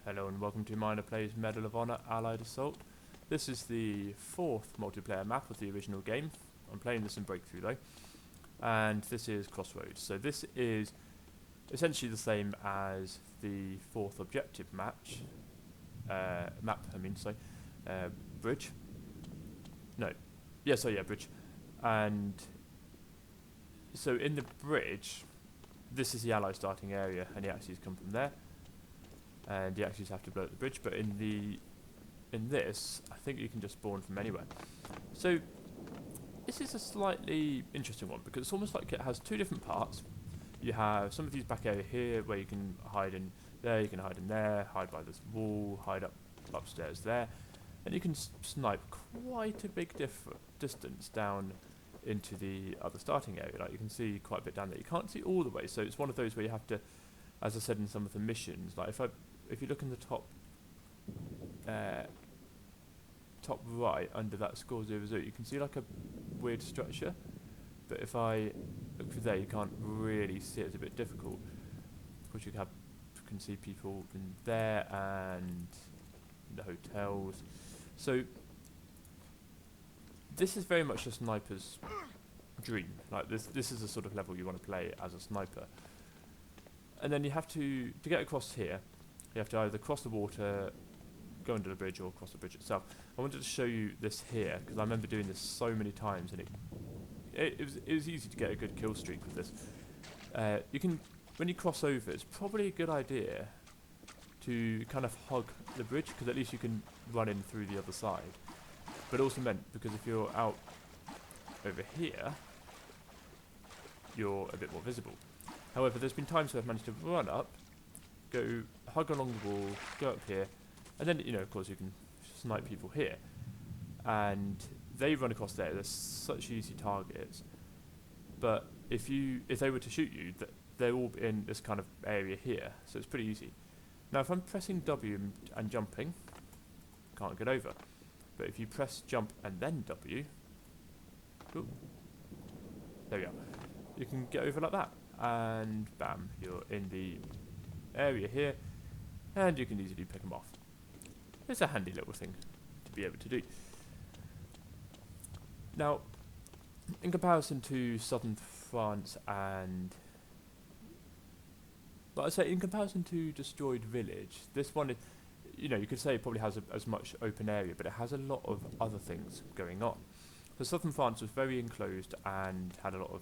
Hello and welcome to Minor Plays Medal of Honor Allied Assault. This is the fourth multiplayer map of the original game. I'm playing this in Breakthrough though. And this is Crossroads. So this is essentially the same as the fourth objective match. Bridge. No. Yeah, so yeah, bridge. And so in the bridge, this is the Allied starting area and the Axis come from there. And you actually have to blow up the bridge, but in this, I think you can just spawn from anywhere. So this is a slightly interesting one because it's almost like it has two different parts. You have some of these back area here where you can hide in there, you can hide in there, hide by this wall, hide upstairs there, and you can snipe quite a big distance down into the other starting area. Like you can see quite a bit down there. You can't see all the way, so it's one of those where you have to, as I said in some of the missions, like if you look in the top right under that score 0, you can see like a weird structure, but if I look through there you can't really see it. It's a bit difficult. Of course you can see people in there and the hotels. So this is very much a sniper's dream. Like this is the sort of level you want to play as a sniper. And then you have to get across here, you have to either cross the water, go under the bridge, or cross the bridge itself. I wanted to show you this here because I remember doing this so many times, and it was easy to get a good kill streak with this. You can, when you cross over, it's probably a good idea to kind of hug the bridge because at least you can run in through the other side. But it also meant because if you're out over here, you're a bit more visible. However, there's been times where I've managed to run up, go hug along the wall, go up here, and then, you know, of course you can snipe people here. And they run across there, they're such easy targets. But if they were to shoot you, they're all in this kind of area here, so it's pretty easy. Now if I'm pressing W and jumping, can't get over. But if you press jump and then W, ooh, there we are. You can get over like that. And bam, you're in the area here, and you can easily pick them off. It's a handy little thing to be able to do. Now, in comparison to southern France and, like I say, in comparison to Destroyed Village, this one, you know, you could say it probably has as much open area, but it has a lot of other things going on. So southern France was very enclosed and had a lot of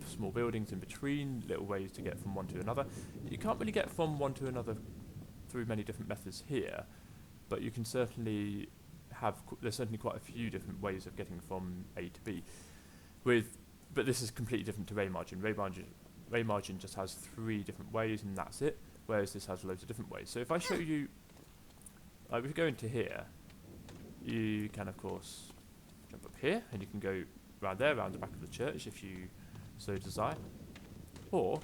small buildings in between, little ways to get from one to another. You can't really get from one to another through many different methods here, but you can certainly there's certainly quite a few different ways of getting from A to B. But this is completely different to Ray Margin. Ray Margin just has 3 different ways and that's it, whereas this has loads of different ways. So if I show you, if you go into here, you can of course jump up here, and you can go round there, round the back of the church if you so desire. Or,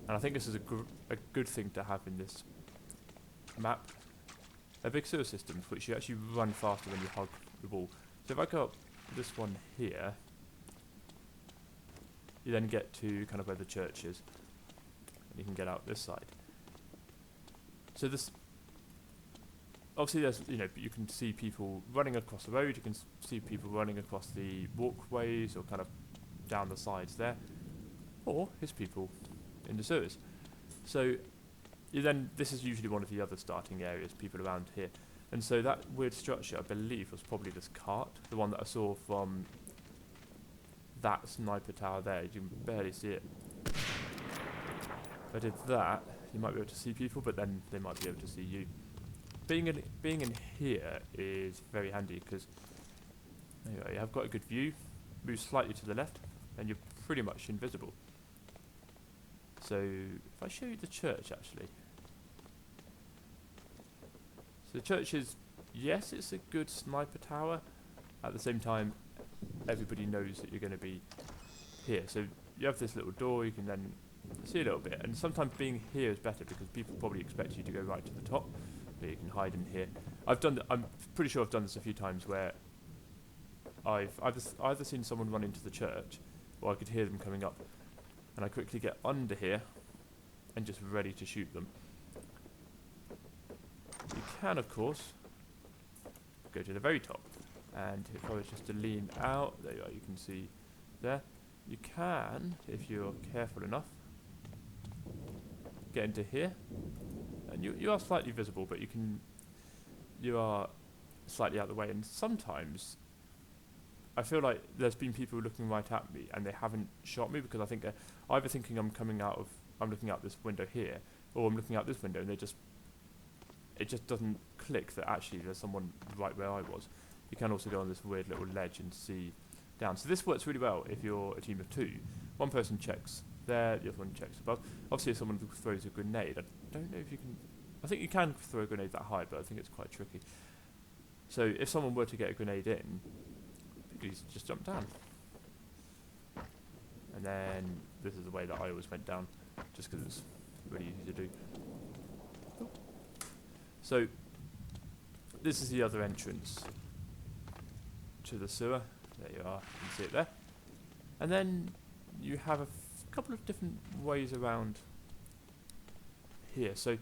and I think this is a good thing to have in this map, a big sewer system which you actually run faster when you hug the wall. So if I go up this one here, you then get to kind of where the church is, and you can get out this side. So this, obviously there's, you know, you can see people running across the road, you can see people running across the walkways or kind of down the sides there, or there's people in the sewers. So this is usually one of the other starting areas, people around here. And so that weird structure, I believe, was probably this cart, the one that I saw from that sniper tower there. You can barely see it. If I did that, you might be able to see people, but then they might be able to see you. Being in here is very handy because anyway, you have got a good view. Move slightly to the left, and you're pretty much invisible. So if I show you the church, actually, so the church is, yes, it's a good sniper tower. At the same time, everybody knows that you're going to be here. So you have this little door, you can then see a little bit, and sometimes being here is better because people probably expect you to go right to the top. You can hide in here. I'm pretty sure I've done this a few times where I've either seen someone run into the church, or I could hear them coming up, and I quickly get under here and just ready to shoot them. can, of course, go to the very top. And if I was just to lean out, there you are, you can see there. You can, if you're careful enough, get into here. And you are slightly visible, but you are slightly out of the way. And sometimes I feel like there's been people looking right at me and they haven't shot me because I think they're either thinking I'm looking out this window here, or I'm looking out this window, and it just doesn't click that actually there's someone right where I was. You can also go on this weird little ledge and see down. So this works really well if you're a team of two. One person checks there, the other one checks above. Obviously if someone throws a grenade, I don't know if you can, I think you can throw a grenade that high, but I think it's quite tricky. So if someone were to get a grenade in, you just jump down. And then this is the way that I always went down, just because it's really easy to do. So this is the other entrance to the sewer. There you are, you can see it there. And then you have a couple of different ways around here. So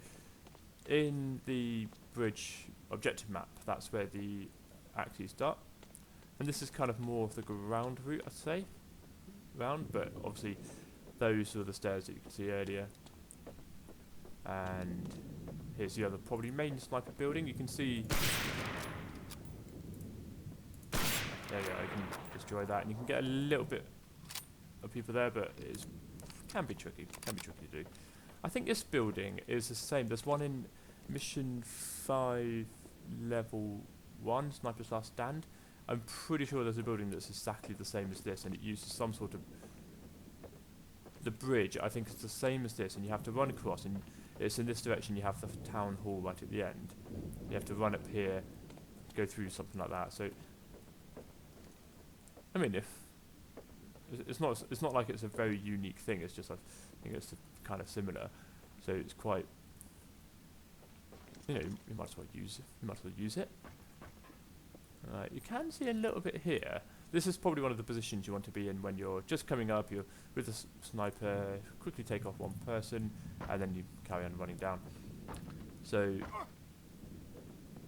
in the bridge objective map, that's where the axes start. And this is kind of more of the ground route, I'd say, round, but obviously those are the stairs that you could see earlier. And here's the other probably main sniper building. You can see, there you go, you can destroy that, and you can get a little bit of people there, but it can be tricky to do. I think this building is the same. There's one in Mission 5 Level 1, Sniper's Last Stand. I'm pretty sure there's a building that's exactly the same as this, and it uses some sort of... The bridge, I think, is the same as this, and you have to run across, and it's in this direction. You have the town hall right at the end. You have to run up here, go through something like that. So, I mean, if it's not like it's a very unique thing. It's just I think it's kind of similar. So it's quite, you might as well use it. You can see a little bit here. This is probably one of the positions you want to be in when you're just coming up. You're with the sniper, quickly take off one person, and then you carry on running down. So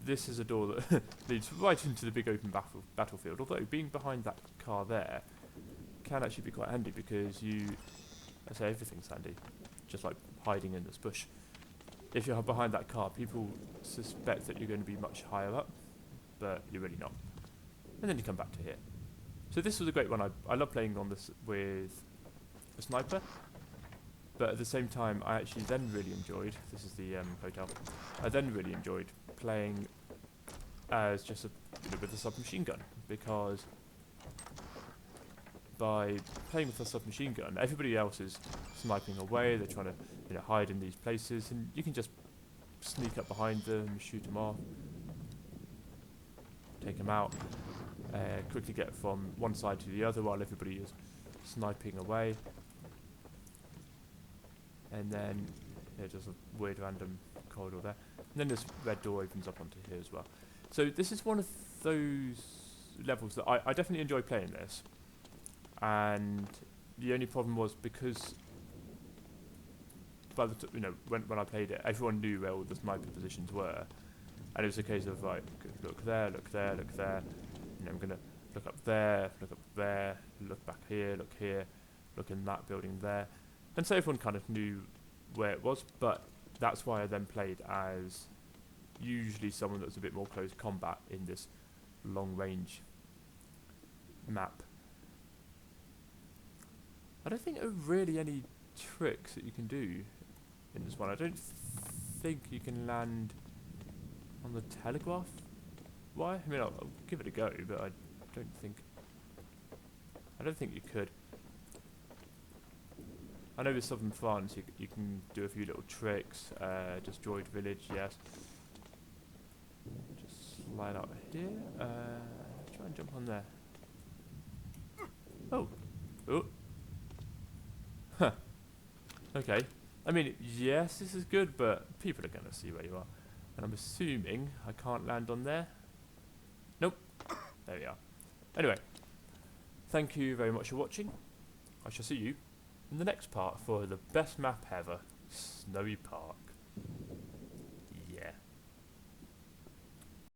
this is a door that leads right into the big open battlefield. Although being behind that car there can actually be quite handy, because I say everything's handy, just like hiding in this bush. If you're behind that car, people suspect that you're going to be much higher up, but you're really not. And then you come back to here. So this was a great one. I love playing on this with a sniper, but at the same time I actually then really enjoyed, this is the hotel, I then really enjoyed playing as just with a submachine gun, because by playing with a submachine gun, everybody else is sniping away, they're trying to hide in these places, and you can just sneak up behind them, shoot them off, take them out, quickly get from one side to the other while everybody is sniping away. And then just a weird random corridor there. And then this red door opens up onto here as well. So this is one of those levels that I definitely enjoy playing this. And the only problem was because by the when I played it, everyone knew where all the sniper positions were. And it was a case of, like, look there, look there, look there. I'm going to look up there, look back here, look in that building there. And so everyone kind of knew where it was, but that's why I then played as usually someone that's a bit more close combat in this long range map. I don't think there are really any tricks that you can do in this one. I don't think you can land on the telegraph wire. I mean, I'll give it a go, but I don't think you could. I know with southern France you can do a few little tricks. Destroyed village, yes. Just slide out here. Try and jump on there. Oh. Huh. Okay. I mean, yes, this is good, but people are going to see where you are. And I'm assuming I can't land on there. Nope. There we are. Anyway, thank you very much for watching. I shall see you in the next part for the best map ever, Snowy Park.